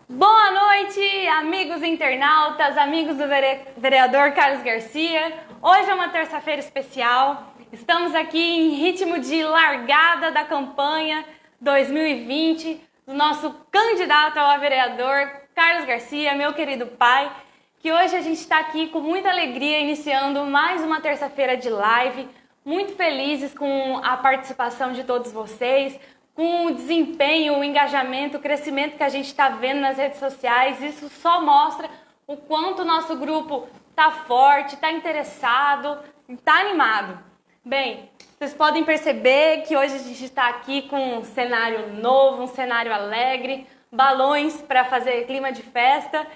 Boa noite, amigos internautas, amigos do vereador Carlos Garcia. Hoje é uma terça-feira especial. Estamos aqui em ritmo de largada da campanha 2020 do nosso candidato ao vereador Carlos Garcia, meu querido pai, que hoje a gente está aqui com muita alegria, iniciando mais uma terça-feira de live, muito felizes com a participação de todos vocês, com o desempenho, o engajamento, o crescimento que a gente está vendo nas redes sociais. Isso só mostra o quanto o nosso grupo está forte, está interessado, está animado. Bem, vocês podem perceber que hoje a gente está aqui com um cenário novo, um cenário alegre, balões para fazer clima de festa.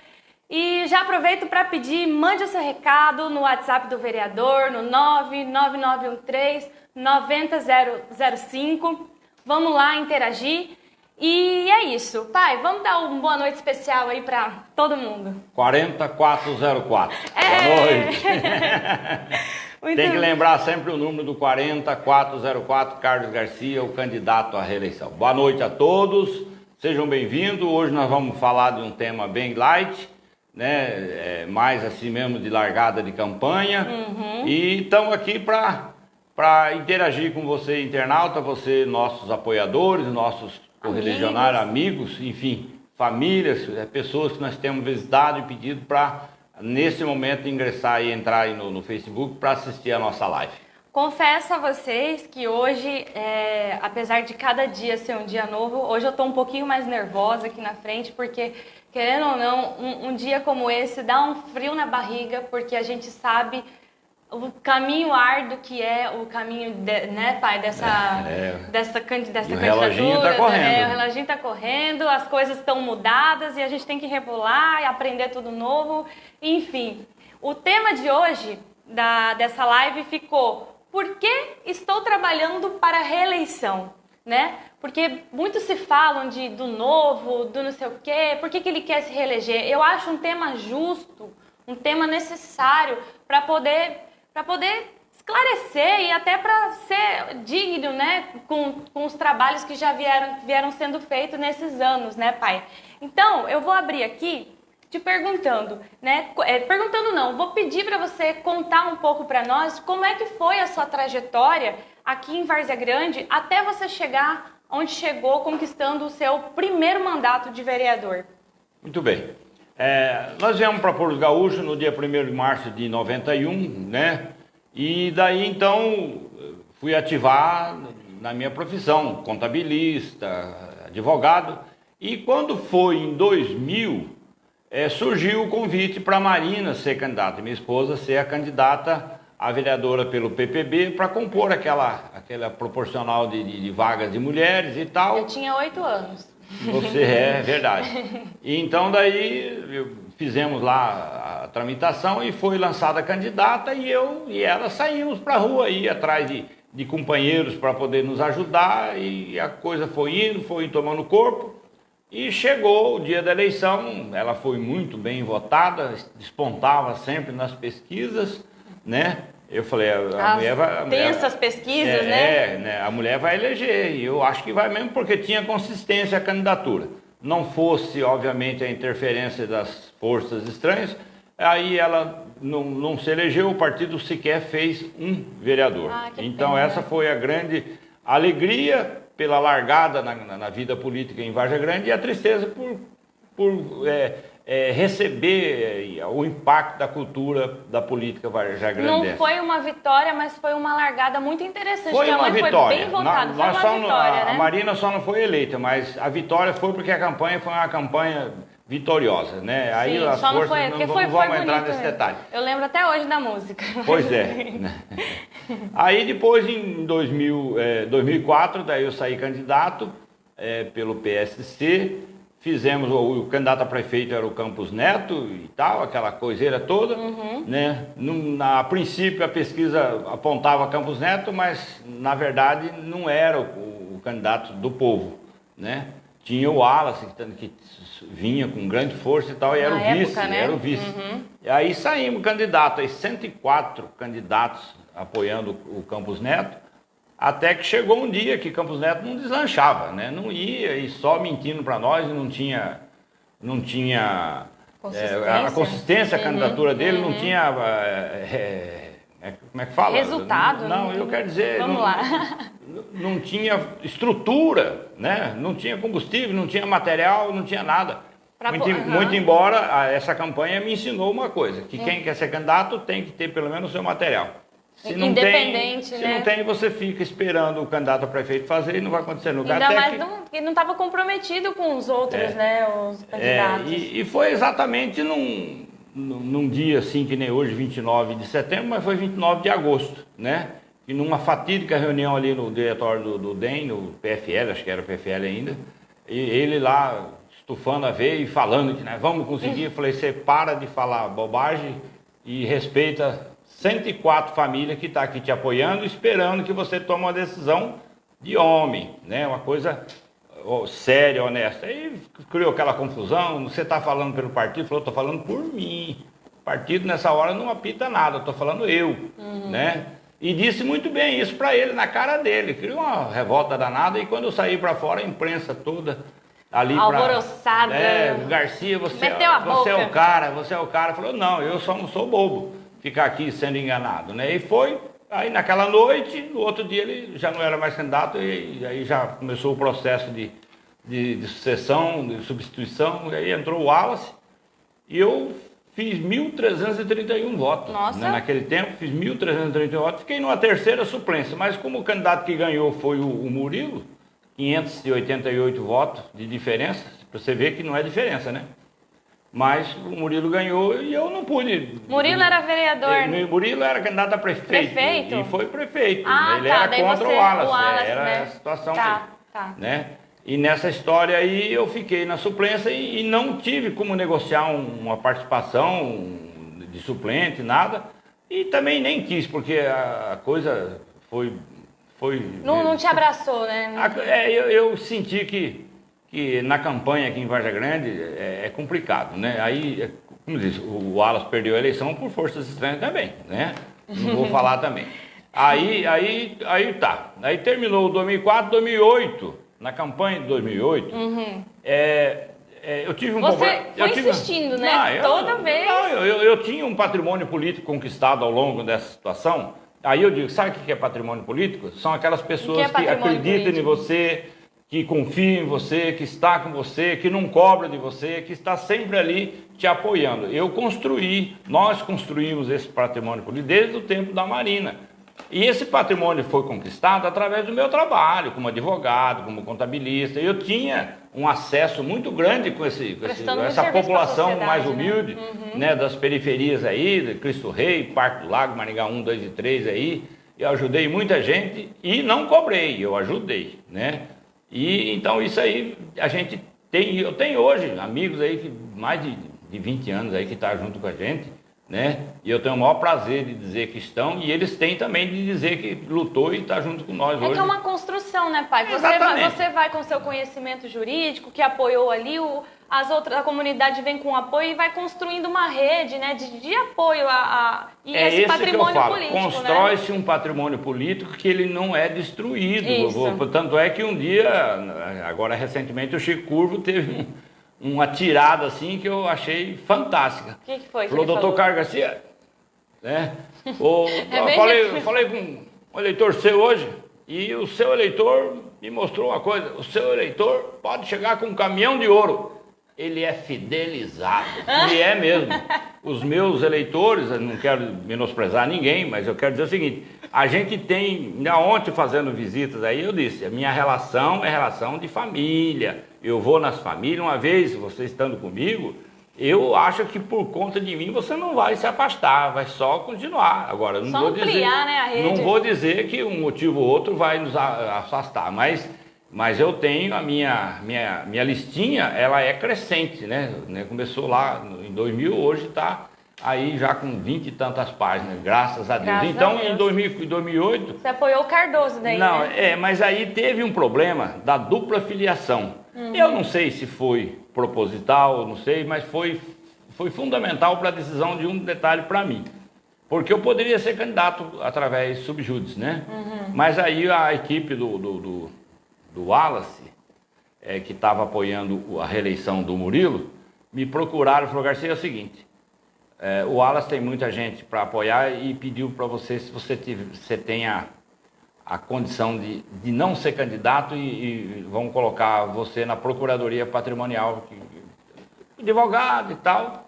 E já aproveito para pedir, mande o seu recado no WhatsApp do vereador, no 99913-9005. Vamos lá interagir. E é isso. Pai, vamos dar uma boa noite especial aí para todo mundo. 40404. Boa noite. Tem que lembrar sempre o número do 40404, Carlos Garcia, o candidato à reeleição. Boa noite a todos, sejam bem-vindos. Hoje nós vamos falar de um tema bem light, né? Mais assim mesmo de largada de campanha. E estamos aqui para interagir com você, internauta, você, nossos apoiadores, nossos correligionários, amigos, enfim, famílias, pessoas que nós temos visitado e pedido para, nesse momento, ingressar e entrar aí no Facebook para assistir a nossa live. Confesso a vocês que hoje, apesar de cada dia ser um dia novo, hoje eu estou um pouquinho mais nervosa aqui na frente, porque, querendo ou não, um dia como esse dá um frio na barriga, porque a gente sabe o caminho árduo que é o caminho, né, pai, dessa candidatura. O reloginho está correndo. O reloginho está correndo, as coisas estão mudadas e a gente tem que rebolar e aprender tudo novo. Enfim, o tema de hoje dessa live ficou: por que estou trabalhando para a reeleição? Né? Porque muitos se falam do novo, do não sei o quê, por que ele quer se reeleger? Eu acho um tema justo, um tema necessário para poder esclarecer e até para ser digno, né, com os trabalhos que já vieram sendo feitos nesses anos, né, pai? Então, eu vou abrir aqui te perguntando, né, vou pedir para você contar um pouco para nós como é que foi a sua trajetória aqui em Várzea Grande até você chegar onde chegou, conquistando o seu primeiro mandato de vereador. Muito bem. Nós viemos para Porto Gaúcho no dia 1º de março de 91, né? E daí então fui ativar na minha profissão, contabilista, advogado. E quando foi em 2000, surgiu o convite para a Marina ser candidata, minha esposa ser a candidata a vereadora pelo PPB para compor aquela proporcional de vagas de mulheres e tal. Eu tinha 8 anos. Você é verdade. E então daí fizemos lá a tramitação e foi lançada a candidata e eu e ela saímos para a rua aí atrás de companheiros para poder nos ajudar, e a coisa foi tomando corpo e chegou o dia da eleição. Ela foi muito bem votada, despontava sempre nas pesquisas, né? Eu falei, a mulher vai... Tem essas pesquisas, né? A mulher vai eleger, e eu acho que vai mesmo, porque tinha consistência a candidatura. Não fosse, obviamente, a interferência das forças estranhas, aí ela não se elegeu, o partido sequer fez um vereador. Então essa foi a grande alegria pela largada na vida política em Várzea Grande, e a tristeza por receber o impacto da cultura da política Várzea Grande. Não foi uma vitória, mas foi uma largada muito interessante. Foi uma vitória. Foi bem votada, foi uma vitória, né? A Marina só não foi eleita, mas a vitória foi porque a campanha foi uma campanha vitoriosa, né? Sim, aí as só forças não vamos entrar nesse detalhe. Eu lembro até hoje da música. Pois é. Aí depois, em 2004, daí eu saí candidato pelo PSC. Fizemos, o candidato a prefeito era o Campos Neto e tal, aquela coiseira toda, né? A princípio a pesquisa apontava Campos Neto, mas na verdade não era o candidato do povo, né? Tinha o Wallace que vinha com grande força e tal, e era o vice, né? Era o vice. E aí saímos candidatos, aí 104 candidatos apoiando o Campos Neto. Até que chegou um dia que Campos Neto não deslanchava, né? Não ia, e só mentindo para nós, e não tinha não tinha consistência. A consistência, a candidatura dele não tinha, como é que fala? Resultado. Não, eu quero dizer... Vamos lá. Não tinha estrutura, né? Não tinha combustível, não tinha material, não tinha nada. Muito embora essa campanha me ensinou uma coisa, que quem quer ser candidato tem que ter pelo menos o seu material. Se não Independente, tem, né? Se não tem, você fica esperando o candidato a prefeito fazer e não vai acontecer no lugar. Ainda mais que não estava comprometido com os outros, né? Os candidatos. E foi exatamente num dia assim, que nem hoje, 29 de setembro, mas foi 29 de agosto, né? E numa fatídica reunião ali no diretório do DEM, no PFL, acho que era o PFL ainda, e ele lá estufando a veia e falando que nós vamos conseguir. Eu falei, você para de falar bobagem e respeita 104 famílias que estão aqui te apoiando, esperando que você tome uma decisão de homem, né? Uma coisa séria, honesta. Aí criou aquela confusão, você está falando pelo partido? Falou, estou falando por mim. O partido nessa hora não apita nada, estou falando eu, né? E disse muito bem isso para ele, na cara dele. Criou uma revolta danada e quando eu saí para fora, a imprensa toda ali alvoroçada. Garcia, você é o cara. Falou, não, eu só não sou bobo ficar aqui sendo enganado, né? E foi, aí naquela noite, no outro dia ele já não era mais candidato e aí já começou o processo de sucessão, de substituição, e aí entrou o Wallace e eu fiz 1.331 votos. Nossa. Né? Naquele tempo, fiz 1.331 votos, fiquei numa terceira suplência, mas como o candidato que ganhou foi o Murilo, 588 votos de diferença, para você ver que não é diferença, né? Mas o Murilo ganhou e eu não pude. Murilo era vereador. Murilo era candidato a prefeito. Prefeito? E foi prefeito. daí Ele era contra o Wallace. Era né? a situação tá. né? E nessa história aí eu fiquei na suplência e não tive como negociar uma participação de suplente, nada. E também nem quis, porque a coisa foi não te abraçou, né? Eu senti que na campanha aqui em Vargem Grande é complicado, né? Aí, como diz, o Wallace perdeu a eleição por forças estranhas também, né? Não vou falar também. Aí tá. Aí terminou 2004, 2008. Na campanha de 2008, eu tive um problema. Você foi insistindo, né? Toda vez. Não, eu tinha um patrimônio político conquistado ao longo dessa situação. Aí eu digo, sabe o que é patrimônio político? São aquelas pessoas que acreditam em você, que confiam em você, que está com você, que não cobra de você, que está sempre ali te apoiando. Nós construímos esse patrimônio político desde o tempo da Marina. E esse patrimônio foi conquistado através do meu trabalho, como advogado, como contabilista. Eu tinha um acesso muito grande com essa população mais humilde, né, das periferias aí, Cristo Rei, Parque do Lago, Maringá 1, 2 e 3 aí. Eu ajudei muita gente e não cobrei, eu ajudei, né? E então isso aí eu tenho hoje amigos aí que mais de 20 anos aí que estão junto com a gente, né? E eu tenho o maior prazer de dizer que estão, e eles têm também de dizer que lutou e está junto com nós hoje. É que é uma construção, né, pai? Você vai com seu conhecimento jurídico, que apoiou ali, a comunidade vem com apoio e vai construindo uma rede, né, de apoio e esse patrimônio político. Constrói-se um patrimônio político que ele não é destruído. Tanto é que um dia, agora recentemente, o Chico Curvo teve uma tirada assim que eu achei fantástica. O que foi que falou, ele doutor Carlos Garcia, né? Eu falei com um eleitor seu hoje, e o seu eleitor me mostrou uma coisa: o seu eleitor pode chegar com um caminhão de ouro. Ele é fidelizado, e é mesmo. Os meus eleitores, eu não quero menosprezar ninguém, mas eu quero dizer o seguinte: a gente tem, ontem fazendo visitas aí, eu disse, a minha relação é relação de família. Eu vou nas famílias, uma vez você estando comigo, eu acho que por conta de mim você não vai se afastar, vai só continuar. Agora, não vou dizer que um motivo ou outro vai nos afastar, mas eu tenho a minha listinha, ela é crescente, né? Começou lá em 2000, hoje está aí já com 20 e tantas páginas, graças a Deus. Então, em 2008... Você apoiou o Cardoso daí, não, né? Mas aí teve um problema da dupla filiação. Eu não sei se foi proposital, não sei, mas foi fundamental para a decisão de um detalhe para mim. Porque eu poderia ser candidato através subjúdice, né? Mas aí a equipe do Wallace, que estava apoiando a reeleição do Murilo, me procuraram e falaram: Garcia, é o seguinte, o Wallace tem muita gente para apoiar e pediu para você, se você tem a condição de não ser candidato e vão colocar você na Procuradoria Patrimonial, advogado e tal.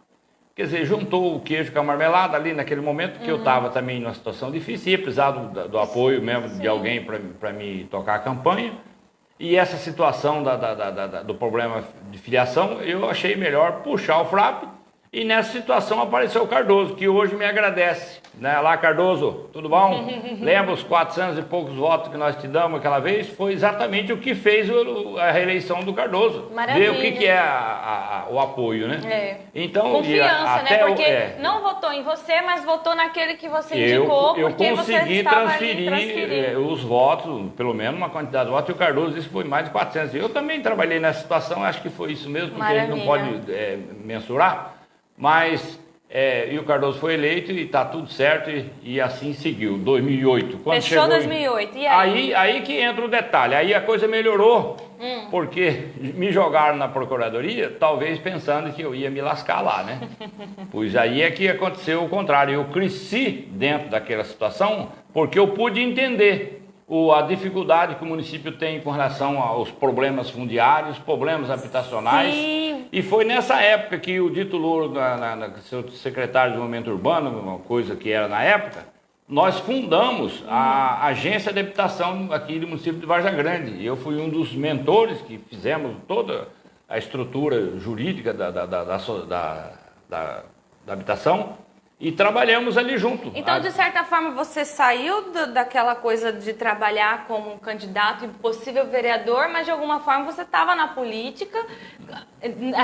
Quer dizer, juntou o queijo com a marmelada ali naquele momento, que eu estava também numa situação difícil, ia precisar do apoio mesmo de alguém para me tocar a campanha. E essa situação do problema de filiação, eu achei melhor puxar o FRAP. E nessa situação apareceu o Cardoso, que hoje me agradece. Né? Lá, Cardoso, tudo bom? Lembra os 400 e poucos votos que nós te damos aquela vez? Foi exatamente o que fez a reeleição do Cardoso. Maravilha. Ver o que é o apoio, né? Então, confiança, né? Porque não votou em você, mas votou naquele que você indicou, porque eu consegui você transferir os votos, pelo menos uma quantidade de votos, e o Cardoso, isso foi mais de 400. Eu também trabalhei nessa situação, acho que foi isso mesmo, porque a gente não pode mensurar. Mas, e o Cardoso foi eleito e está tudo certo e assim seguiu. 2008. Quando Fechou 2008. E aí? Aí que entra o detalhe. Aí a coisa melhorou, porque me jogaram na Procuradoria, talvez pensando que eu ia me lascar lá, né? Pois aí é que aconteceu o contrário. Eu cresci dentro daquela situação porque eu pude entender a dificuldade que o município tem com relação aos problemas fundiários, problemas habitacionais. Sim. E foi nessa época que o Dito Louro, seu secretário de Desenvolvimento Urbano, uma coisa que era na época, nós fundamos a agência de habitação aqui do município de Várzea Grande. Eu fui um dos mentores que fizemos toda a estrutura jurídica da habitação. E trabalhamos ali junto. Então, de certa forma, você saiu daquela coisa de trabalhar como um candidato e possível vereador, mas de alguma forma você estava na política.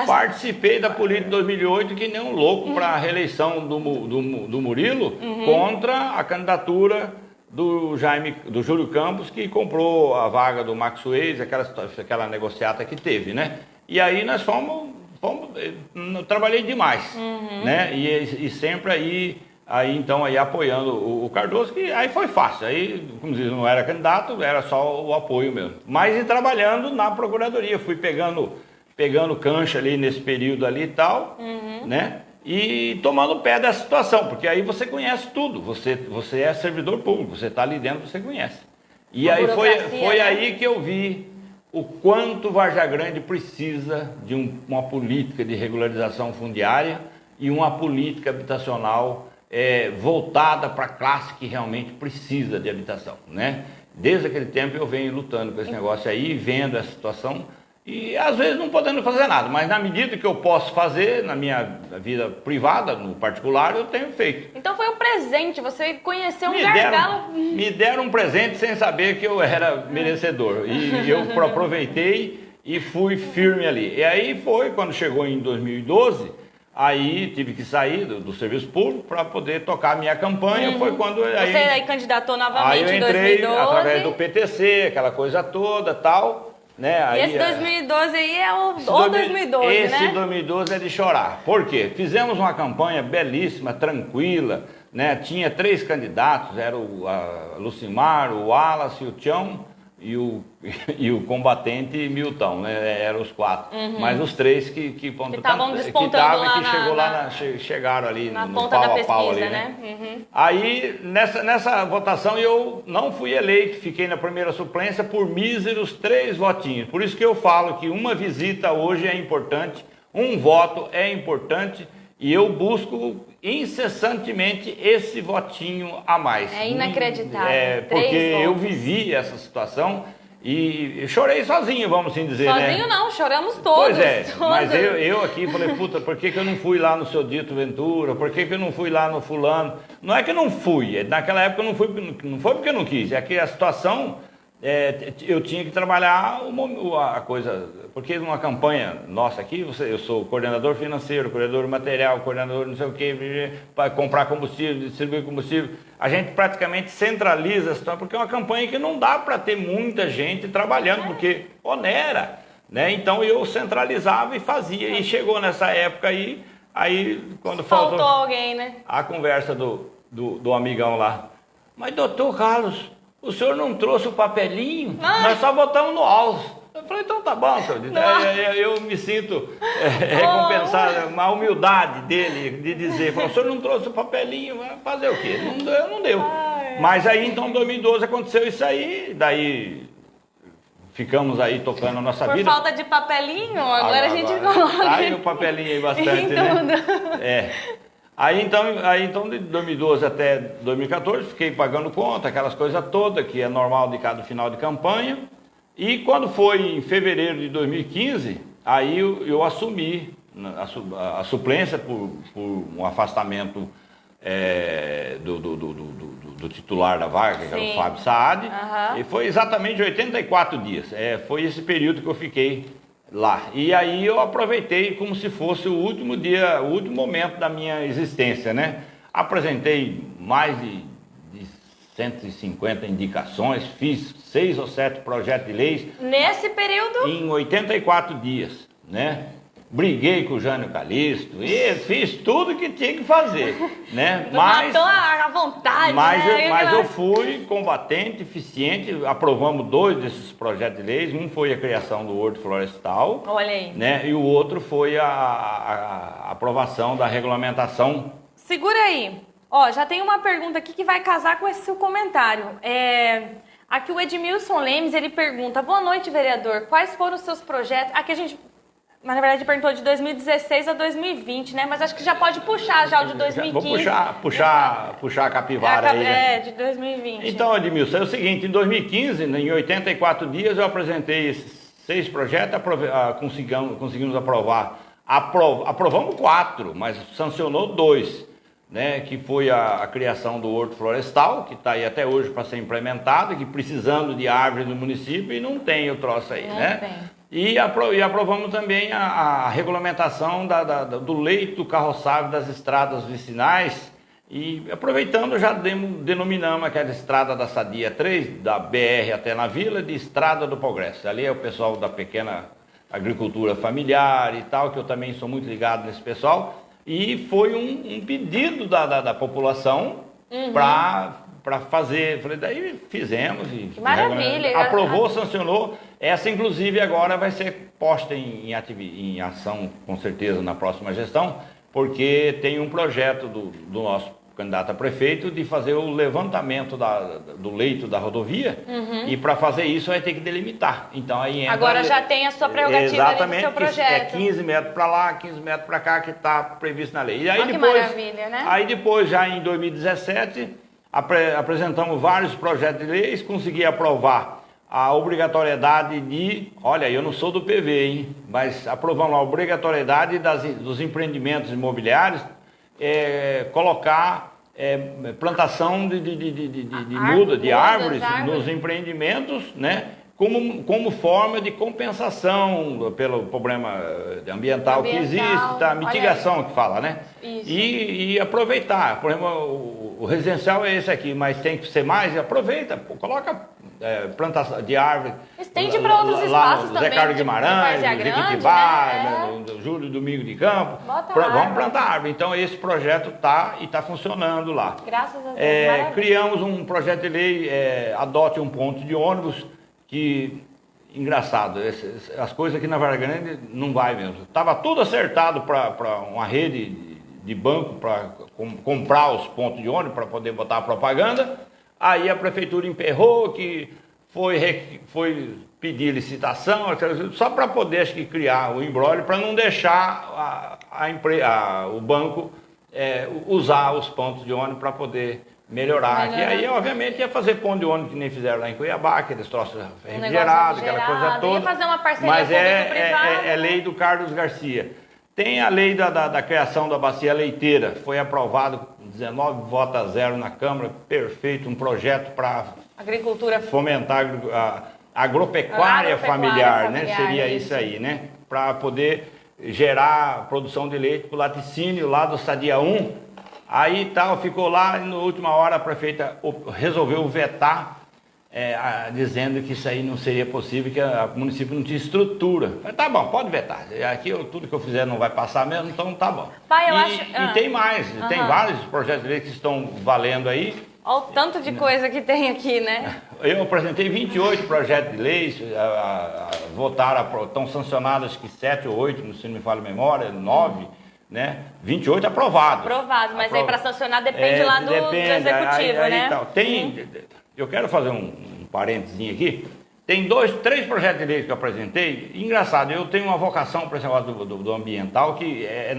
Participei da política de 2008 que nem um louco para a reeleição do Murilo contra a candidatura do Júlio Campos, que comprou a vaga do Max Suez, aquela negociata que teve, né? E aí nós trabalhei demais, né? E sempre aí então apoiando o Cardoso, que aí foi fácil. Aí, como diz, não era candidato, era só o apoio mesmo. Mas trabalhando na Procuradoria, fui pegando cancha ali nesse período ali e tal, né? E tomando pé dessa situação, porque aí você conhece tudo, você é servidor público, você está ali dentro, você conhece. E aí foi aí que eu vi o quanto Várzea Grande precisa de uma política de regularização fundiária e uma política habitacional voltada para a classe que realmente precisa de habitação, né? Desde aquele tempo eu venho lutando com esse negócio aí, vendo essa situação e às vezes não podendo fazer nada, mas na medida que eu posso fazer na minha vida privada, no particular, eu tenho feito. Então foi um presente, você conheceu um gargalo. Me deram um presente sem saber que eu era merecedor. E eu aproveitei e fui firme ali. E aí foi quando chegou em 2012, aí tive que sair do serviço público para poder tocar a minha campanha. Foi quando você aí candidatou novamente em 2012. Aí eu entrei através do PTC, aquela coisa toda, tal. Né? E esse 2012 aí é o 2012, né? Esse 2012 é de chorar. Por quê? Fizemos uma campanha belíssima, tranquila, né? Tinha 3 candidatos, era o Lucimar, o Wallace, o Tião e o combatente Milton, né? Eram os 4. Mas os 3 que estavam despontando chegaram ali na no ponta pau da a pesquisa, pau ali, né? Aí nessa votação eu não fui eleito, fiquei na primeira suplência por míseros 3 votinhos. Por isso que eu falo que uma visita hoje é importante, um voto é importante e eu busco incessantemente esse votinho a mais. É inacreditável. Porque eu vivi essa situação e chorei sozinho, vamos assim dizer, sozinho, né? Não, choramos todos. Pois é, todos. Mas eu aqui falei, puta, por que eu não fui lá no seu Dito Ventura? Por que eu não fui lá no fulano? Não é que eu não fui, naquela época eu não fui, não foi porque eu não quis, é que a situação, eu tinha que trabalhar a coisa, porque numa campanha nossa aqui, eu sou coordenador financeiro, coordenador material, coordenador não sei o que, para comprar combustível, distribuir combustível, a gente praticamente centraliza a situação, porque é uma campanha que não dá para ter muita gente trabalhando, porque onera, né? Então eu centralizava e fazia, e chegou nessa época aí quando faltou alguém, né? A conversa do amigão lá, mas doutor Carlos, o senhor não trouxe o papelinho? Nós só botamos no alvo. Eu falei, então tá bom, senhor Dito. Eu me sinto recompensado, uma humildade dele de dizer, falou, o senhor não trouxe o papelinho, vai fazer o quê? Não deu. Mas aí, então, em 2012 aconteceu isso aí, daí ficamos aí tocando a nossa vida. Por falta de papelinho, agora a gente coloca. Aí o papelinho aí bastante, né? Aí então de 2012 até 2014 fiquei pagando conta, aquelas coisas todas, que é normal de cada final de campanha. E quando foi em fevereiro de 2015, aí eu assumi a suplência por um afastamento do titular da vaga, que era o Fábio Saad, e foi exatamente 84 dias. Foi esse período que eu fiquei lá. E aí eu aproveitei como se fosse o último dia, o último momento da minha existência, né? Apresentei mais de 150 indicações, fiz 6 ou 7 projetos de leis. Nesse período? Em 84 dias, né? Briguei com o Jânio Calixto e fiz tudo que tinha que fazer, né? Matou à vontade, né? Mas eu fui combatente, eficiente, aprovamos 2 desses projetos de leis. Um foi a criação do Horto Florestal. Olha aí. Né? E o outro foi a aprovação da regulamentação. Segura aí. Ó, já tem uma pergunta aqui que vai casar com esse seu comentário. Aqui o Edmilson Lemes, ele pergunta, boa noite, vereador, quais foram os seus projetos? Aqui a gente... Mas na verdade perguntou de 2016 a 2020, né? Mas acho que já pode puxar já o de 2015. Vou puxar a capivara aí, né? De 2020. Então, Edmilson, é o seguinte, em 2015, em 84 dias, eu apresentei esses 6 projetos, conseguimos aprovar. Aprovamos 4, mas sancionou 2, né? Que foi a criação do Horto Florestal, que está aí até hoje para ser implementado, que precisando de árvore no município e não tem o troço aí, né? Tem. E aprovamos também a regulamentação do leito carroçável das estradas vicinais. E aproveitando, já denominamos aquela estrada da Sadia 3, da BR até na Vila, de Estrada do Progresso. Ali é o pessoal da pequena agricultura familiar e tal, que eu também sou muito ligado nesse pessoal. E foi um pedido da população para fazer, falei, daí fizemos e que maravilha, aprovou, sancionou. Essa inclusive agora vai ser posta em ação com certeza na próxima gestão, porque tem um projeto do nosso candidato a prefeito de fazer o levantamento do leito da rodovia, e para fazer isso vai ter que delimitar. Então aí entra, agora já tem a sua prerrogativa ali do seu projeto. 15 metros para lá, 15 metros para cá, que está previsto na lei. E aí que maravilha, né? Aí depois, já em 2017, apresentamos vários projetos de leis, consegui aprovar a obrigatoriedade de, olha, eu não sou do PV, hein, mas aprovamos a obrigatoriedade dos empreendimentos imobiliários, colocar plantação de árvores nos empreendimentos, né, como forma de compensação pelo problema ambiental que existe, tá? Mitigação que fala, né? Isso. E aproveitar, por exemplo, o residencial é esse aqui, mas tem que ser mais, aproveita, coloca plantação de árvore. Estende para outros espaços também. Zé Carlos Guimarães, Jequitibá, Júlio Domingo de Campo, vamos plantar árvore. Então esse projeto está funcionando lá. Graças a Deus. Criamos um projeto de lei, adote um ponto de ônibus, que, engraçado, as coisas aqui na Vargem Grande não vai mesmo. Estava tudo acertado para uma rede de banco, para comprar os pontos de ônibus, para poder botar a propaganda. Aí a prefeitura emperrou, que foi pedir licitação, só para poder, acho que, criar o imbróglio, para não deixar o banco usar os pontos de ônibus para poder melhorar. E aí, obviamente, ia fazer ponto de ônibus que nem fizeram lá em Cuiabá, aqueles troços refrigerados, aquela coisa toda. Ia fazer uma parceria mas público-privada. É lei do Carlos Garcia. Tem a lei da criação da bacia leiteira, foi aprovado 19 votos a 0 na Câmara, perfeito, um projeto para agricultura, fomentar a agropecuária familiar, né? Seria isso aí, né? Para poder gerar produção de leite para o laticínio lá do Sadia 1. Aí tal, ficou lá e na última hora a prefeita resolveu vetar, dizendo que isso aí não seria possível, que o município não tinha estrutura. Falei, tá bom, pode vetar. Aqui tudo que eu fizer não vai passar mesmo, então tá bom. Pai, e tem mais, tem vários projetos de lei que estão valendo aí. Olha o tanto de coisa que tem aqui, né? Eu apresentei 28 projetos de leis, votaram, estão sancionados acho que 7 ou 8, se não me falha a memória, 9, né? 28 aprovados. Aprovados, mas aí para sancionar depende lá do executivo, né? Eu quero fazer um parênteses aqui. Tem 3 projetos de lei que eu apresentei. Engraçado, eu tenho uma vocação para esse negócio do ambiental que é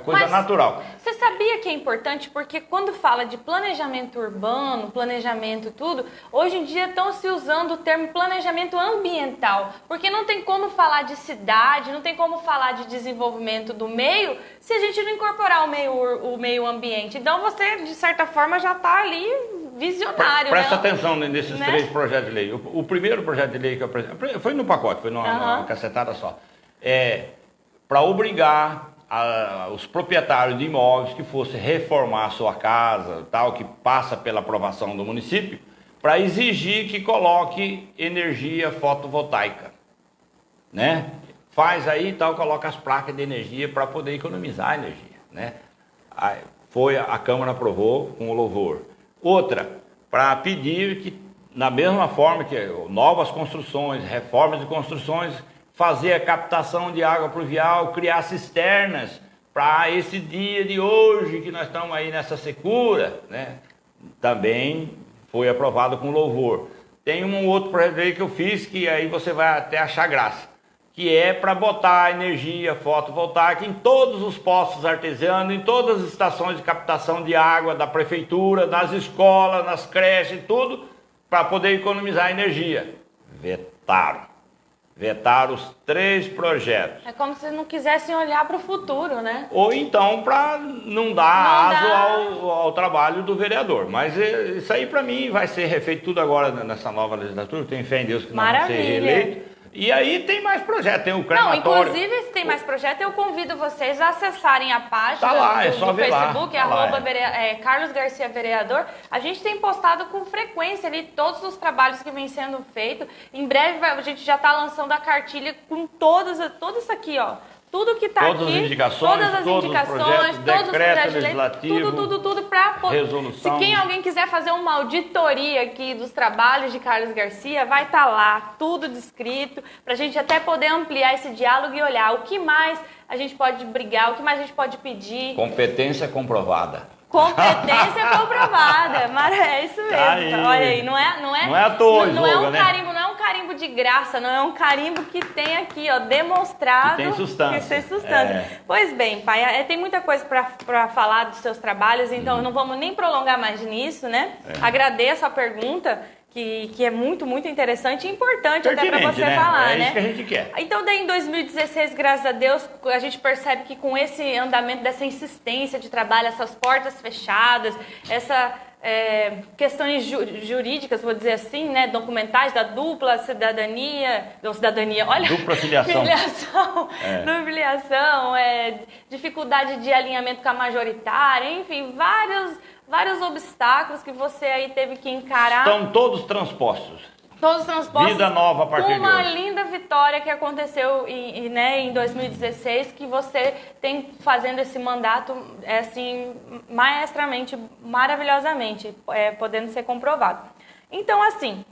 coisa natural. Você sabia que é importante? Porque quando fala de planejamento urbano, planejamento tudo, hoje em dia estão se usando o termo planejamento ambiental. Porque não tem como falar de cidade, não tem como falar de desenvolvimento do meio se a gente não incorporar o meio ambiente. Então você, de certa forma, já está ali visionário. Presta atenção nesses 3 projetos de lei. O primeiro projeto de lei que eu apresentei, foi no pacote, foi numa cacetada só. Para obrigar os proprietários de imóveis que fossem reformar a sua casa, tal, que passa pela aprovação do município, para exigir que coloque energia fotovoltaica, né? Faz aí tal, coloca as placas de energia para poder economizar energia, né? Aí, a Câmara aprovou com o louvor. Outra, para pedir que, na mesma forma que novas construções, reformas de construções, fazer a captação de água pluvial, criar cisternas para esse dia de hoje que nós estamos aí nessa secura, né? Também foi aprovado com louvor. Tem um outro projeto aí que eu fiz que aí você vai até achar graça, que é para botar energia fotovoltaica em todos os poços artesianos, em todas as estações de captação de água da prefeitura, nas escolas, nas creches, tudo, para poder economizar energia. Vetaram os 3 projetos. É como se não quisessem olhar para o futuro, né? Ou então para não dar aso ao trabalho do vereador. Mas isso aí para mim vai ser refeito tudo agora nessa nova legislatura. Tenho fé em Deus que não vai ser reeleito. E aí tem mais projetos, tem o crematório. Não, inclusive se tem mais projetos, eu convido vocês a acessarem a página do Facebook, Carlos Garcia Vereador. A gente tem postado com frequência ali todos os trabalhos que vêm sendo feitos. Em breve a gente já está lançando a cartilha com tudo isso aqui, ó. Tudo que está aqui, todas as indicações, todos os projetos de lei, tudo para resolução. Se alguém quiser fazer uma auditoria aqui dos trabalhos de Carlos Garcia, vai estar lá, tudo descrito, para a gente até poder ampliar esse diálogo e olhar o que mais a gente pode brigar, o que mais a gente pode pedir. Competência comprovada. Competência comprovada, é isso mesmo. Aí. Olha aí, não é à toa, não é um carimbo, não é um carimbo de graça, não é um carimbo que tem aqui, ó, demonstrado que tem substância. Que tem substância. Pois bem, pai, tem muita coisa para falar dos seus trabalhos, então não vamos nem prolongar mais nisso, né? Agradeço a pergunta. Que é muito, muito interessante e importante até para você falar, né? É isso que a gente quer. Então, daí em 2016, graças a Deus, a gente percebe que com esse andamento dessa insistência de trabalho, essas portas fechadas, questões jurídicas, vou dizer assim, né? Documentais da dupla cidadania, olha... Dupla filiação. Dupla filiação, dificuldade de alinhamento com a majoritária, enfim, vários obstáculos que você aí teve que encarar. Estão todos transpostos. Todos transpostos. Vida nova a partir de hoje. Uma linda vitória que aconteceu em 2016, que você tem fazendo esse mandato assim, maestramente, maravilhosamente, podendo ser comprovado. Então, assim,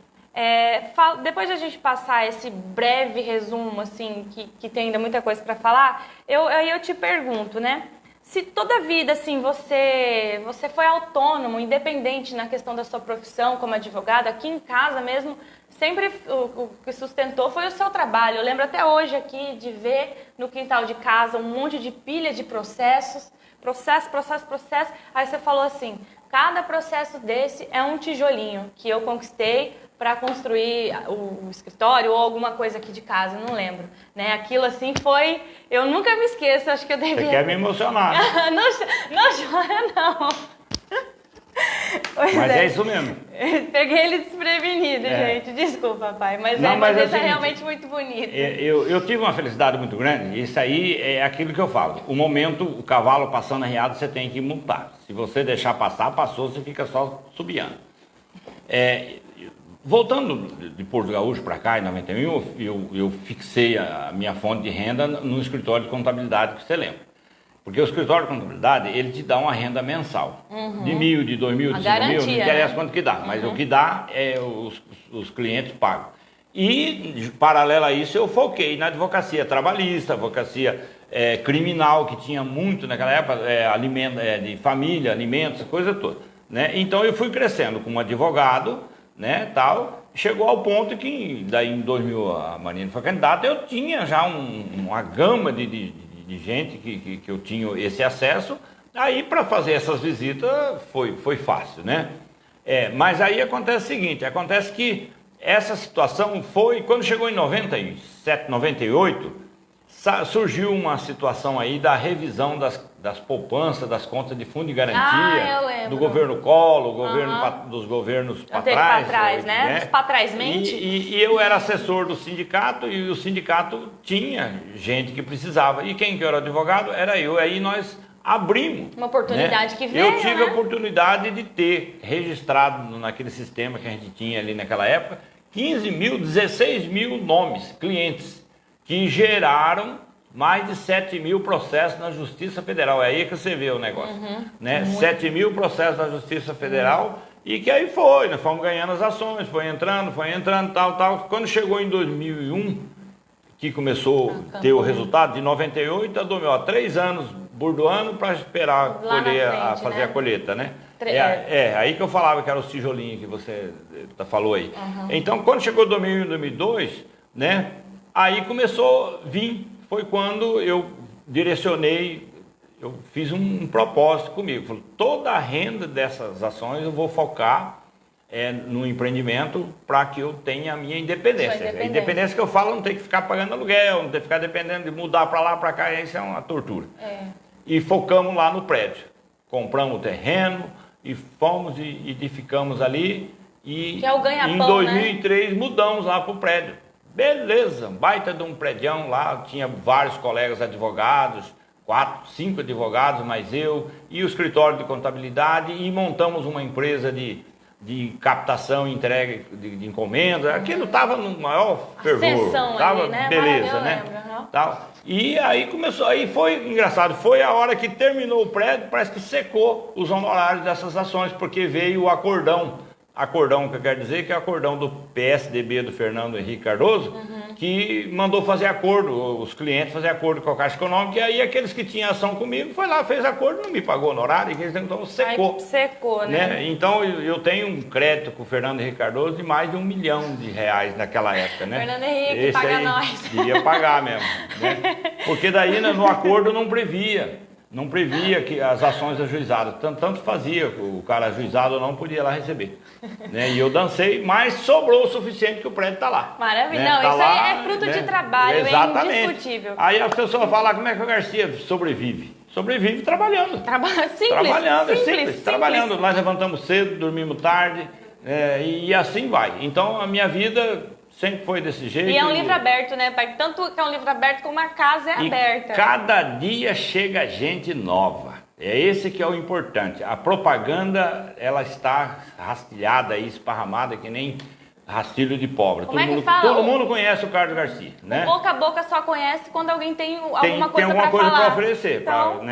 depois de a gente passar esse breve resumo, assim, que tem ainda muita coisa para falar, eu te pergunto, né? Se toda a vida, assim, você foi autônomo, independente na questão da sua profissão como advogado, aqui em casa mesmo, sempre o que sustentou foi o seu trabalho. Eu lembro até hoje aqui de ver no quintal de casa um monte de pilha de processos. Aí você falou assim, cada processo desse é um tijolinho que eu conquistei para construir o escritório ou alguma coisa aqui de casa, não lembro, né? Aquilo assim foi, eu nunca me esqueço, acho que eu devia... Você quer me emocionar. Não chora não. Mas é isso mesmo. Peguei ele desprevenido, gente, desculpa, pai, mas isso é realmente muito bonito. Eu tive uma felicidade muito grande, isso aí é aquilo que eu falo, o momento, o cavalo passando arriado, você tem que montar. Se você deixar passar, passou, você fica só subiando. Voltando de Porto Gaúcho para cá, em 91, eu fixei a minha fonte de renda no escritório de contabilidade, que você lembra. Porque o escritório de contabilidade, ele te dá uma renda mensal. De 1.000, de 2.000, de 5.000, não interessa quanto que dá. Mas o que dá, os clientes pagam. E, paralelo a isso, eu foquei na advocacia trabalhista, advocacia criminal, que tinha muito naquela época, de família, alimentos, coisa toda. Né? Então eu fui crescendo como advogado, né, tal. Chegou ao ponto que, daí em 2000, a Marina foi candidata, eu tinha já uma gama de gente que eu tinha esse acesso. Aí para fazer essas visitas foi fácil, né? Mas aí acontece o seguinte, acontece que essa situação foi, quando chegou em 97, 98, surgiu uma situação aí da revisão das poupanças, das contas de fundo de garantia, do governo Collor, dos governos para trás, né? Dos para trás mente. E eu era assessor do sindicato, e o sindicato tinha gente que precisava. E quem que era advogado? Era eu. Aí nós abrimos. Uma oportunidade, né? Que veio, eu tive a oportunidade de ter registrado naquele sistema que a gente tinha ali naquela época, 16 mil nomes, clientes, que geraram mais de 7.000 processos na Justiça Federal. É aí que você vê o negócio, né? 7.000 processos na Justiça Federal, e que aí nós fomos ganhando as ações, foi entrando, tal. Quando chegou em 2001, que começou a ter o resultado, de 98 a 3 anos burdoando para esperar fazer, né? A colheita, né? Aí que eu falava que era os tijolinhos que você falou aí. Então, quando chegou 2001 e 2002, né? Aí começou a vir, foi quando eu direcionei, eu fiz um propósito comigo. Falei, toda a renda dessas ações eu vou focar no empreendimento para que eu tenha a minha independência. A independência que eu falo, não tem que ficar pagando aluguel, não tem que ficar dependendo de mudar para lá, para cá, isso é uma tortura. E focamos lá no prédio. Compramos o terreno e fomos e edificamos ali. E que é o ganha-pão, em 2003, né? Mudamos lá para o prédio. Beleza, baita de um prédião lá, tinha vários colegas advogados, 4, 5 advogados, mais eu, e o escritório de contabilidade, e montamos uma empresa de captação e entrega de encomendas. Aquilo estava no maior fervor, estava, né? Beleza, né? Tal. E aí começou, aí foi engraçado, foi a hora que terminou o prédio, parece que secou os honorários dessas ações, porque veio o acordão. Acordão, que eu quero dizer, que é o acordão do PSDB do Fernando Henrique Cardoso, que mandou fazer acordo, os clientes fazer acordo com a Caixa Econômica, e aí aqueles que tinham ação comigo, foi lá, fez acordo, não me pagou honorário, então secou. Aí secou, né? Então eu tenho um crédito com o Fernando Henrique Cardoso de mais de R$1 milhão naquela época, né? Fernando Henrique, paga nós. Devia pagar mesmo, né? Porque daí no acordo não previa que as ações ajuizadas, tanto fazia, o cara ajuizado ou não podia lá receber, né? E eu dancei, mas sobrou o suficiente que o prédio está lá. Maravilha, né? Não, tá isso lá, aí é fruto de trabalho, exatamente. É indiscutível. Aí a pessoa fala, como é que o Garcia sobrevive? Sobrevive trabalhando. Simples. Trabalhando. Nós levantamos cedo, dormimos tarde, e assim vai. Então a minha vida sempre foi desse jeito. E é um livro aberto, né, pai? Tanto que é um livro aberto como a casa é aberta. Cada dia chega gente nova. É esse que é o importante. A propaganda, ela está rastilhada e esparramada que nem rastilho de pobre. Todo mundo conhece o Carlos Garcia, né? O boca a boca só conhece quando alguém tem alguma coisa para falar. Tem alguma coisa para oferecer.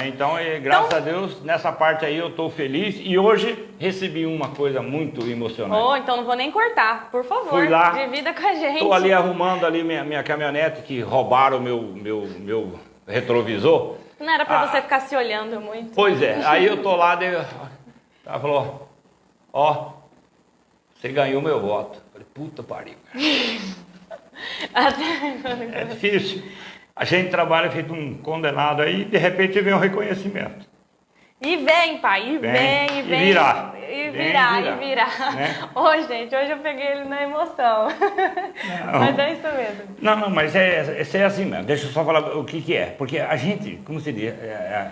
Então, graças a Deus, nessa parte aí eu estou feliz. E hoje recebi uma coisa muito emocionante. Então não vou nem cortar, por favor. Fui lá, divida com a gente. Estou ali arrumando ali minha caminhonete, que roubaram o meu retrovisor. Não era para você ficar se olhando muito. Pois é. Aí eu tô lá, ela falou, você ganhou meu voto. Falei, puta pariu. É difícil. A gente trabalha feito um condenado aí, de repente vem um reconhecimento. E vem, pai, e vem. E virar. E virar. Né? Gente, hoje eu peguei ele na emoção. Não. Mas é isso mesmo. Não, mas é assim mesmo. Deixa eu só falar o que é. Porque a gente, como se diz,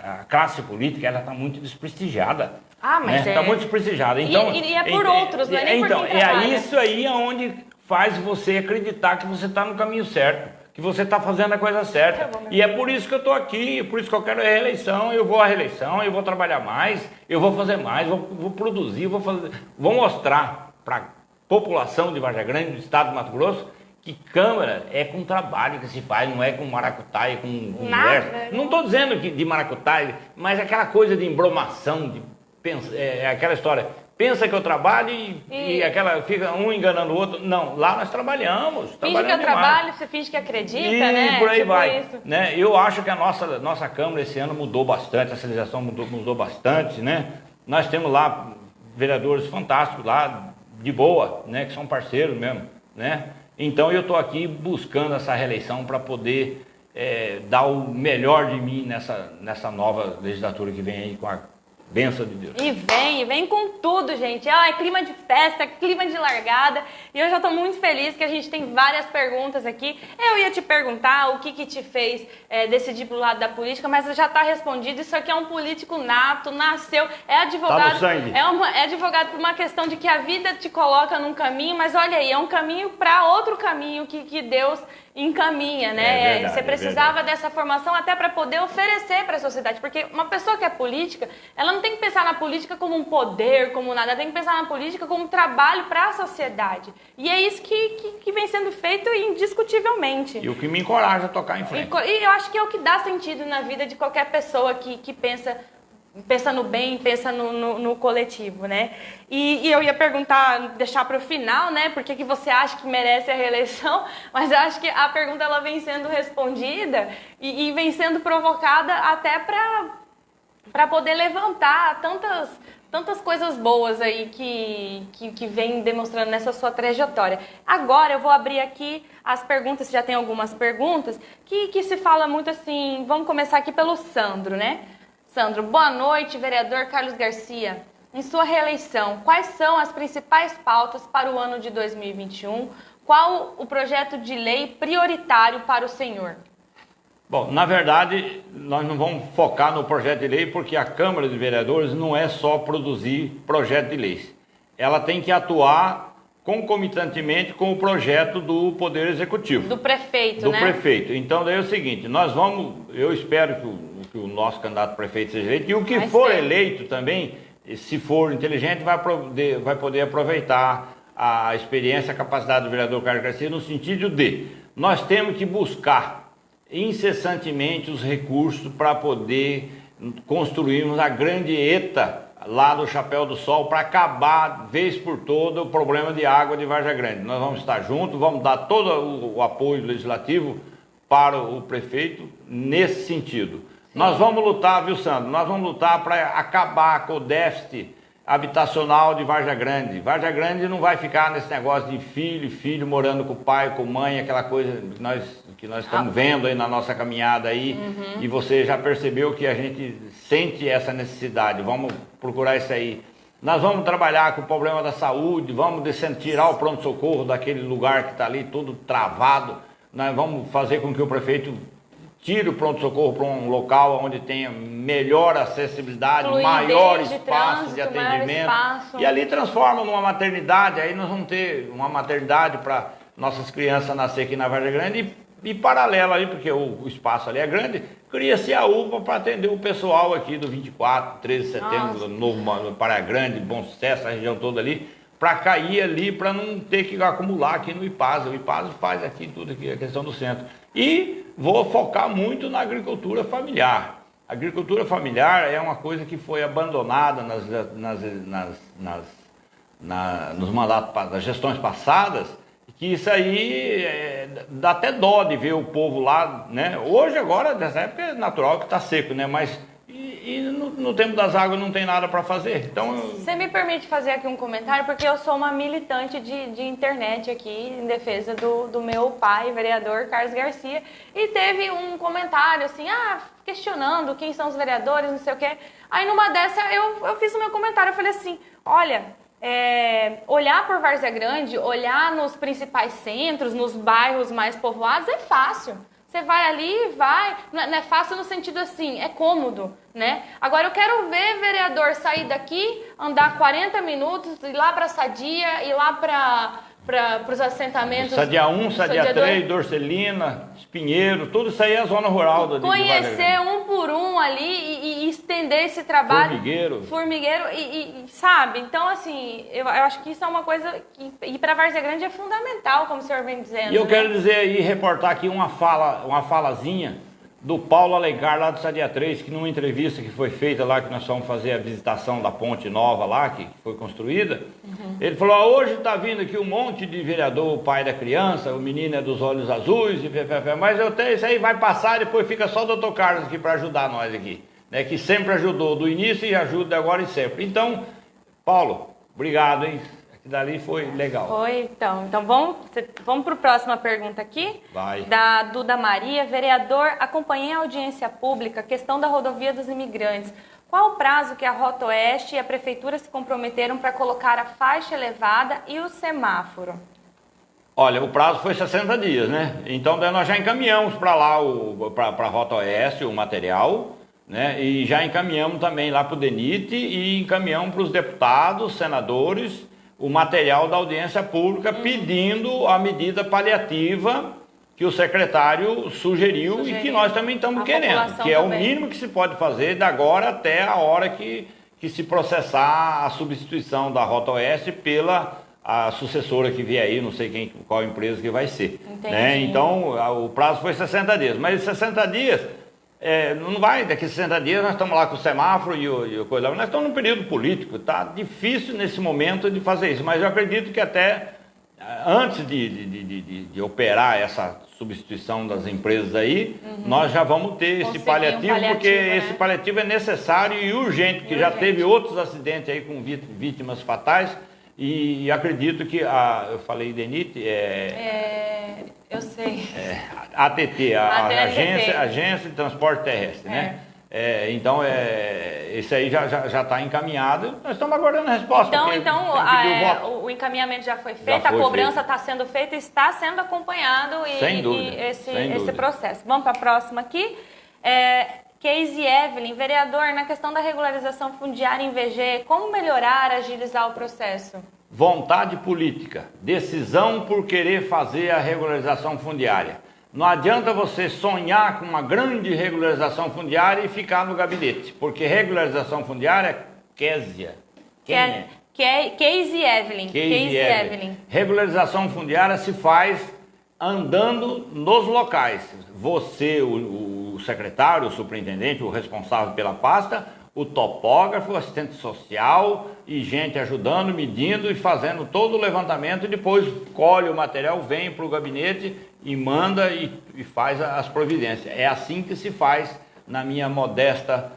a classe política, ela está muito desprestigiada. Mas está muito desprestigiada. Então, e é por outros, não é nem por quem trabalha. Isso aí onde faz você acreditar que você está no caminho certo, que você está fazendo a coisa certa. E é por isso que eu estou aqui, por isso que eu quero a reeleição. Eu vou à reeleição, eu vou trabalhar mais, eu vou fazer mais, vou produzir, vou mostrar para a população de Vargem Grande, do estado do Mato Grosso, que Câmara é com trabalho que se faz, não é com maracutaia, com conversa. Nada. Não estou dizendo que de maracutaia, mas aquela coisa de embromação, aquela história. Pensa que eu trabalho e aquela fica um enganando o outro. Não, lá nós trabalhamos. Finge que eu trabalho, você finge que acredita, né? E por aí tipo vai. Isso. Né? Eu acho que a nossa Câmara esse ano mudou bastante, a civilização mudou bastante, né? Nós temos lá vereadores fantásticos lá, de boa, né? Que são parceiros mesmo, né? Então eu estou aqui buscando essa reeleição para poder dar o melhor de mim nessa nova legislatura que vem aí com a bênção de Deus. E vem com tudo, gente. É clima de festa, clima de largada. E eu já estou muito feliz que a gente tem várias perguntas aqui. Eu ia te perguntar o que te fez decidir pro lado da política, mas já está respondido. Isso aqui é um político nato, nasceu, é advogado. Tá no sangue. É advogado por uma questão de que a vida te coloca num caminho, mas olha aí, é um caminho para outro caminho que Deus encaminha, né? Verdade, você precisava dessa formação até para poder oferecer para a sociedade, porque uma pessoa que é política, ela não tem que pensar na política como um poder, como nada, ela tem que pensar na política como um trabalho para a sociedade. E é isso que vem sendo feito indiscutivelmente. E o que me encoraja a tocar em frente. E eu acho que é o que dá sentido na vida de qualquer pessoa que pensa no bem, pensa no coletivo, né? E eu ia perguntar, deixar para o final, né? Por que você acha que merece a reeleição? Mas eu acho que a pergunta ela vem sendo respondida e vem sendo provocada até para poder levantar tantas coisas boas aí que vem demonstrando nessa sua trajetória. Agora eu vou abrir aqui as perguntas, já tem algumas perguntas, que se fala muito assim, vamos começar aqui pelo Sandro, né? Sandro, boa noite, vereador Carlos Garcia. Em sua reeleição, quais são as principais pautas para o ano de 2021? Qual o projeto de lei prioritário para o senhor? Bom, na verdade, nós não vamos focar no projeto de lei porque a Câmara de Vereadores não é só produzir projeto de leis. Ela tem que atuar concomitantemente com o projeto do Poder Executivo. Do prefeito, do né? Do prefeito. Então, daí é o seguinte, eu espero que o nosso candidato prefeito seja eleito, e o que for eleito também, se for inteligente, vai poder aproveitar a experiência, a capacidade do vereador Carlos Garcia, no sentido de nós temos que buscar incessantemente os recursos para poder construirmos a grande ETA lá do Chapéu do Sol para acabar, vez por toda, o problema de água de Vargem Grande. Nós vamos estar juntos, vamos dar todo o apoio legislativo para o prefeito nesse sentido. Nós vamos lutar, viu, Sandro? Nós vamos lutar para acabar com o déficit habitacional de Vargem Grande. Vargem Grande não vai ficar nesse negócio de filho morando com o pai, com a mãe, aquela coisa que nós estamos vendo aí na nossa caminhada aí. Uhum. E você já percebeu que a gente sente essa necessidade. Vamos procurar isso aí. Nós vamos trabalhar com o problema da saúde, vamos tirar o pronto-socorro daquele lugar que está ali todo travado. Nós vamos fazer com que o prefeito tire o pronto-socorro para um local onde tenha melhor acessibilidade, maior espaço de atendimento. E ali transforma numa maternidade, aí nós vamos ter uma maternidade para nossas crianças nascer aqui na Vargem Grande e paralelo ali, porque o espaço ali é grande, cria-se a UPA para atender o pessoal aqui do 24, 13 de setembro, Novo Praia Grande, Bom Sucesso, a região toda ali, para cair ali, para não ter que acumular aqui no IPASA. O IPASA faz aqui tudo, aqui, a questão do centro. E vou focar muito na agricultura familiar. A agricultura familiar é uma coisa que foi abandonada nos mandatos das gestões passadas, que isso aí dá até dó de ver o povo lá, né? Hoje, agora, nessa época é natural que está seco, né? Mas no tempo das águas não tem nada para fazer. Então, você me permite fazer aqui um comentário, porque eu sou uma militante de internet aqui em defesa do meu pai, vereador Carlos Garcia, e teve um comentário assim, questionando quem são os vereadores, não sei o quê. Aí numa dessa eu fiz o meu comentário, eu falei assim, olha, olhar por Várzea Grande, olhar nos principais centros, nos bairros mais povoados é fácil. Você vai ali, não é fácil no sentido assim, é cômodo, né? Agora eu quero ver vereador sair daqui, andar 40 minutos, ir lá para Sadia, ir lá para os assentamentos. Sadia 1, Sadia 3, Dorcelina, Espinheiro, tudo isso aí é a zona rural de conhecer um por um ali e estender esse trabalho. Formigueiro e sabe? Então, assim, eu acho que isso é uma coisa que e para Várzea Grande é fundamental, como o senhor vem dizendo. E eu quero dizer aí, reportar aqui uma falazinha do Paulo Alencar, lá do Sadia 3, que numa entrevista que foi feita lá, que nós fomos fazer a visitação da ponte nova lá, que foi construída, ele falou, hoje está vindo aqui um monte de vereador, o pai da criança, o menino é dos olhos azuis, mas eu tenho, isso aí vai passar e depois fica só o doutor Carlos aqui para ajudar nós aqui, né, que sempre ajudou do início e ajuda agora e sempre. Então, Paulo, obrigado, hein? Dali foi legal. Foi, então vamos para a próxima pergunta aqui. Vai. Da Duda Maria. Vereador, acompanhei a audiência pública, questão da rodovia dos imigrantes. Qual o prazo que a Rota Oeste e a Prefeitura se comprometeram para colocar a faixa elevada e o semáforo? Olha, o prazo foi 60 dias, né? Então daí nós já encaminhamos para lá, para a Rota Oeste, o material, né? E já encaminhamos também lá para o DENIT e encaminhamos para os deputados, senadores, o material da audiência pública pedindo a medida paliativa que o secretário sugeriu e que nós também estamos querendo, que é o mínimo que se pode fazer de agora até a hora que se processar a substituição da Rota Oeste pela a sucessora que vier aí, não sei qual empresa que vai ser. Né? Então, o prazo foi 60 dias, mas 60 dias... não vai, daqui 60 dias nós estamos lá com o semáforo e coisa lá, nós estamos num período político, está difícil nesse momento de fazer isso, mas eu acredito que até antes de operar essa substituição das empresas aí, nós já vamos ter esse paliativo, porque né? Esse paliativo é necessário e urgente, porque já teve outros acidentes aí com vítimas fatais e acredito que, eu falei DENIT, eu sei. ATT, a Agência de Transporte Terrestre, né? Então, esse aí já está encaminhado. Nós estamos aguardando a resposta. Então o encaminhamento já foi feito, a cobrança está sendo feita e está sendo acompanhado sem dúvida. Esse processo. Vamos para a próxima aqui. Casey Evelyn, vereador, na questão da regularização fundiária em VG, como melhorar, agilizar o processo? Vontade política, decisão por querer fazer a regularização fundiária. Não adianta você sonhar com uma grande regularização fundiária e ficar no gabinete, porque regularização fundiária é Casey Evelyn. Regularização fundiária se faz andando nos locais. Você, o secretário, o superintendente, o responsável pela pasta, o topógrafo, o assistente social e gente ajudando, medindo e fazendo todo o levantamento e depois colhe o material, vem para o gabinete e manda e faz as providências. É assim que se faz na minha modesta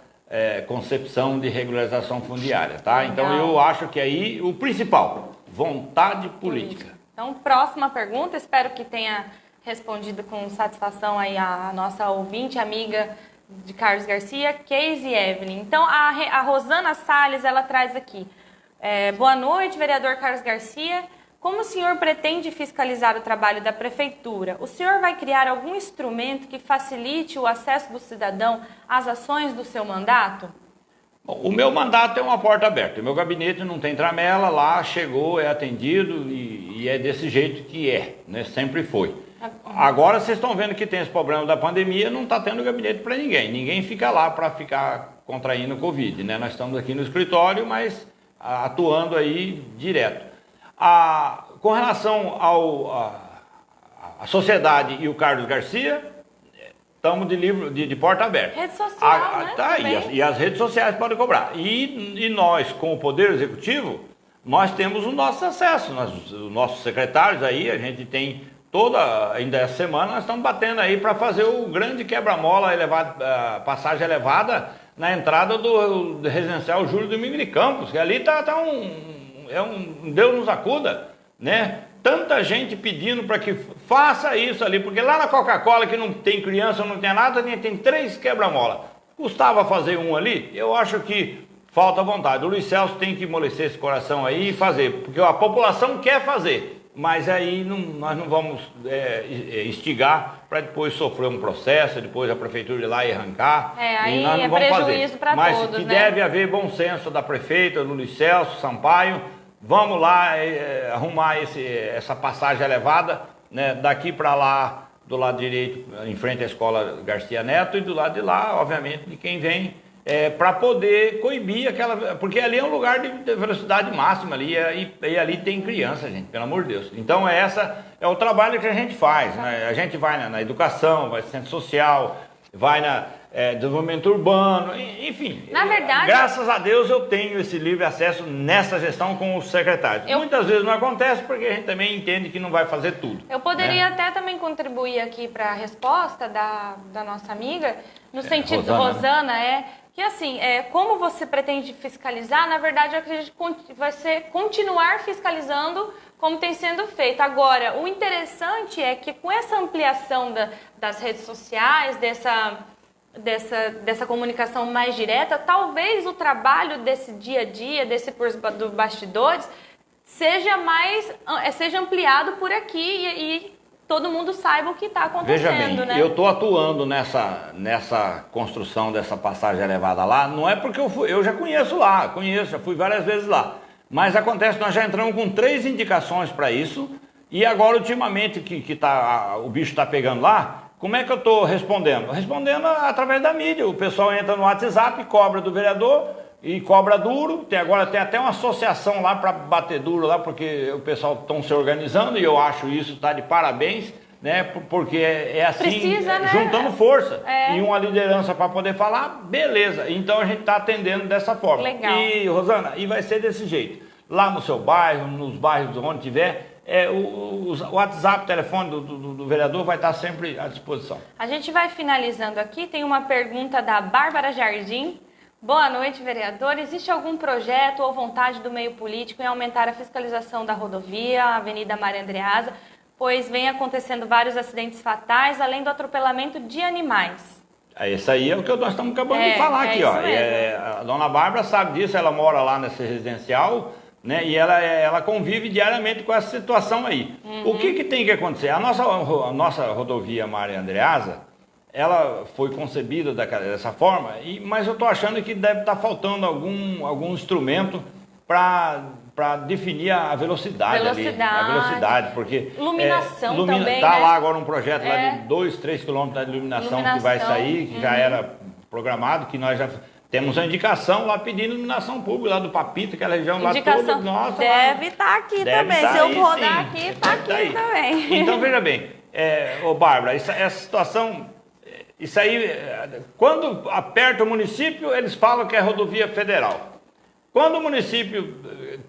concepção de regularização fundiária, tá? Legal. Então eu acho que aí o principal, vontade política. Então, próxima pergunta, espero que tenha respondido com satisfação aí a nossa ouvinte, amiga de Carlos Garcia, Casey Evelyn. Então, a Rosana Salles, ela traz aqui. Boa noite, vereador Carlos Garcia. Como o senhor pretende fiscalizar o trabalho da prefeitura? O senhor vai criar algum instrumento que facilite o acesso do cidadão às ações do seu mandato? Bom, o meu mandato é uma porta aberta. O meu gabinete não tem tramela, lá chegou, é atendido e é desse jeito que né? Sempre foi. Agora vocês estão vendo que tem esse problema da pandemia, não está tendo gabinete para ninguém. Ninguém fica lá para ficar contraindo Covid, né? Nós estamos aqui no escritório, mas atuando aí direto. Com relação à sociedade e o Carlos Garcia, estamos de porta aberta. Rede social, né? Tá, e as redes sociais podem cobrar. E nós, com o Poder Executivo, nós temos o nosso acesso. Os nossos secretários aí, a gente tem ainda essa semana, nós estamos batendo aí para fazer o grande quebra-mola, passagem elevada na entrada do residencial Júlio Domingo de Campos, que ali tá um Deus nos acuda, né? Tanta gente pedindo para que faça isso ali, porque lá na Coca-Cola, que não tem criança, não tem nada, tem 3 quebra-mola. Custava fazer um ali? Eu acho que falta vontade. O Luiz Celso tem que amolecer esse coração aí e fazer, porque a população quer fazer. Mas aí nós não vamos instigar para depois sofrer um processo, depois a prefeitura ir lá e arrancar. Aí nós não é vamos prejuízo para todos, mas que deve haver bom senso da prefeita, do Luiz Celso Sampaio, vamos lá arrumar essa passagem elevada, né, daqui para lá, do lado direito, em frente à escola Garcia Neto, e do lado de lá, obviamente, de quem vem, para poder coibir aquela... Porque ali é um lugar de velocidade máxima ali, e ali tem criança, gente, pelo amor de Deus. Então é o trabalho que a gente faz, né? A gente vai na educação, vai no centro social, vai na desenvolvimento urbano, enfim. Na verdade, graças a Deus eu tenho esse livre acesso nessa gestão com os secretários. Muitas vezes não acontece porque a gente também entende que não vai fazer tudo. Eu poderia até também contribuir aqui para a resposta da nossa amiga, no sentido, Rosana, que assim, como você pretende fiscalizar, na verdade eu acredito que vai ser continuar fiscalizando como tem sendo feito. Agora, o interessante é que com essa ampliação das redes sociais, dessa comunicação mais direta, talvez o trabalho desse dia a dia, do bastidores, seja ampliado por aqui e todo mundo saiba o que está acontecendo. Veja bem, né? Eu estou atuando nessa construção dessa passagem elevada lá, não é porque eu já conheço lá, já fui várias vezes lá, mas acontece que nós já entramos com 3 indicações para isso, e agora ultimamente que o bicho está pegando lá, como é que eu estou respondendo? Respondendo através da mídia. O pessoal entra no WhatsApp, cobra do vereador e cobra duro. Agora tem até uma associação lá para bater duro lá, porque o pessoal estão se organizando e eu acho isso tá de parabéns, né? Porque é assim, precisa, né? Juntando força e uma liderança para poder falar, beleza. Então a gente está atendendo dessa forma. Legal. E Rosana, e vai ser desse jeito. Lá no seu bairro, nos bairros onde tiver, o WhatsApp, o telefone do vereador vai estar sempre à disposição. A gente vai finalizando aqui, tem uma pergunta da Bárbara Jardim. Boa noite, vereador. Existe algum projeto ou vontade do meio político em aumentar a fiscalização da rodovia, a Avenida Maria Andreasa, pois vem acontecendo vários acidentes fatais, além do atropelamento de animais? Isso aí é o que nós estamos acabando de falar aqui. A dona Bárbara sabe disso, ela mora lá nesse residencial, né? E ela convive diariamente com essa situação aí. O que tem que acontecer? A nossa rodovia Maria Andreasa, ela foi concebida dessa forma, mas eu estou achando que deve estar faltando algum instrumento para definir a velocidade ali. A velocidade, porque... Iluminação também, Está né? lá agora um projeto lá de 2, 3 quilômetros de iluminação que vai sair, que já era programado, que nós já... Temos a indicação lá pedindo iluminação pública lá do Papito, aquela região lá toda. Nossa, deve estar aqui também. Se eu rodar aqui, está aqui também. Então, veja bem, Bárbara, essa situação, isso aí, quando aperta o município, eles falam que é rodovia federal. Quando o município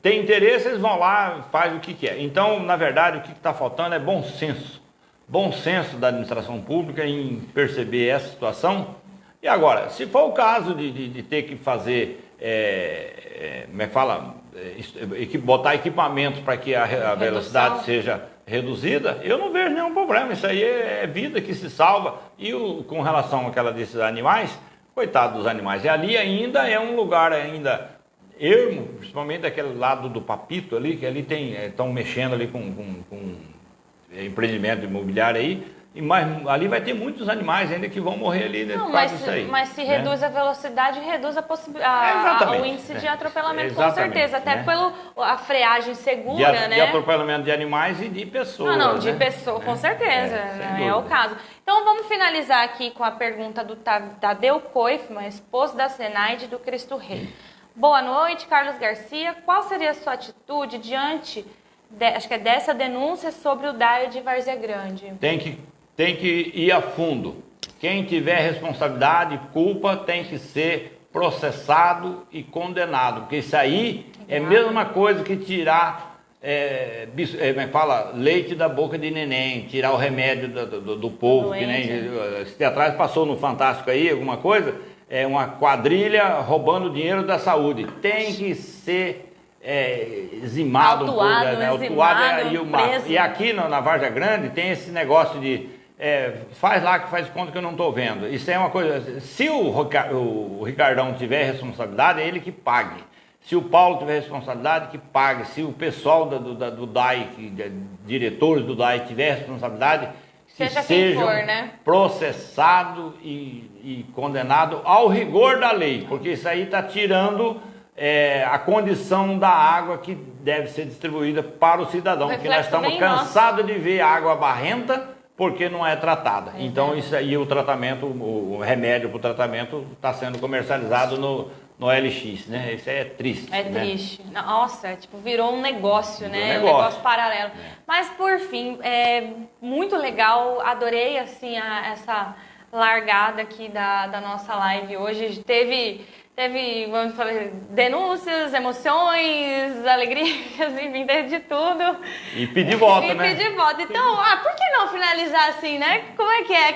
tem interesse, eles vão lá, faz o que quer. Então, na verdade, o que está faltando é bom senso. Bom senso da administração pública em perceber essa situação. E agora, se for o caso de ter que fazer, como é que fala, botar equipamentos para que a velocidade seja reduzida, eu não vejo nenhum problema. Isso aí é vida que se salva. E com relação àquela desses animais, coitado dos animais. E ali ainda é um lugar ainda ermo, principalmente daquele lado do Papito ali, que ali estão mexendo ali com empreendimento imobiliário aí. Mas ali vai ter muitos animais ainda que vão morrer ali. Não, mas se reduz a velocidade, reduz o índice de atropelamento, com certeza. Até pela freagem segura, de atropelamento de animais e de pessoas. De pessoas, com certeza. É o caso. Então vamos finalizar aqui com a pergunta do Tadeu Koifman, esposo da Zenaide do Cristo Rei. Boa noite, Carlos Garcia. Qual seria a sua atitude diante dessa denúncia sobre o DAI de Várzea Grande? Tem que ir a fundo. Quem tiver responsabilidade, culpa, tem que ser processado e condenado. Porque isso aí é a mesma coisa que tirar leite da boca de neném, tirar o remédio do povo. Que nem esse atrás passou no Fantástico aí, alguma coisa, uma quadrilha roubando dinheiro da saúde. Tem que ser eximado, e aqui na Várzea Grande tem esse negócio de faz lá que faz conta que eu não estou vendo. Isso é uma coisa. Se o Ricardão tiver responsabilidade, é ele que pague. Se o Paulo tiver responsabilidade, que pague. Se o pessoal do DAI, diretores do DAI, tiver responsabilidade, que sejam processados e condenados ao rigor da lei, porque isso aí está tirando a condição da água que deve ser distribuída para o cidadão, porque nós estamos cansados de ver água barrenta porque não é tratada. Então isso aí, o tratamento, o remédio para o tratamento está sendo comercializado no OLX, né? Isso é triste. É triste. Nossa, virou um negócio, né? Um negócio paralelo. Mas por fim, muito legal, adorei assim essa largada aqui da nossa live hoje. Teve, vamos falar, denúncias, emoções, alegrias, enfim, teve de tudo. E pedir voto, né? E pedir voto. Então, por que não finalizar assim, né? Como é que é?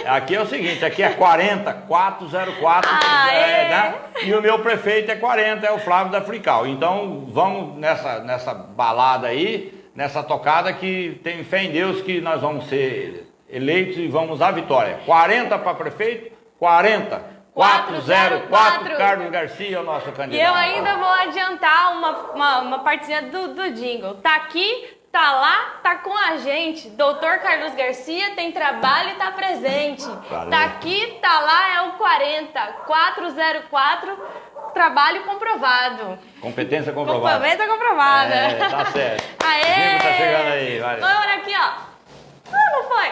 Aqui é o seguinte, aqui é 40404, né? E o meu prefeito é 40, é o Flávio da Frical. Então, vamos nessa balada aí, nessa tocada que tem fé em Deus que nós vamos ser eleitos e vamos à vitória. 40 para prefeito, 404 Carlos Garcia é o nosso candidato. E eu ainda vou adiantar uma partezinha do jingle. Tá aqui, tá lá, tá com a gente. Doutor Carlos Garcia tem trabalho e tá presente. Valeu. Tá aqui, tá lá, é o 404, trabalho comprovado. Competência comprovada. Competência comprovada. Tá certo. Aê! O jingle tá chegando aí, vai. Agora aqui, ó. Não foi?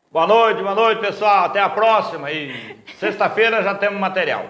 Boa noite, pessoal. Até a próxima. E sexta-feira já temos material.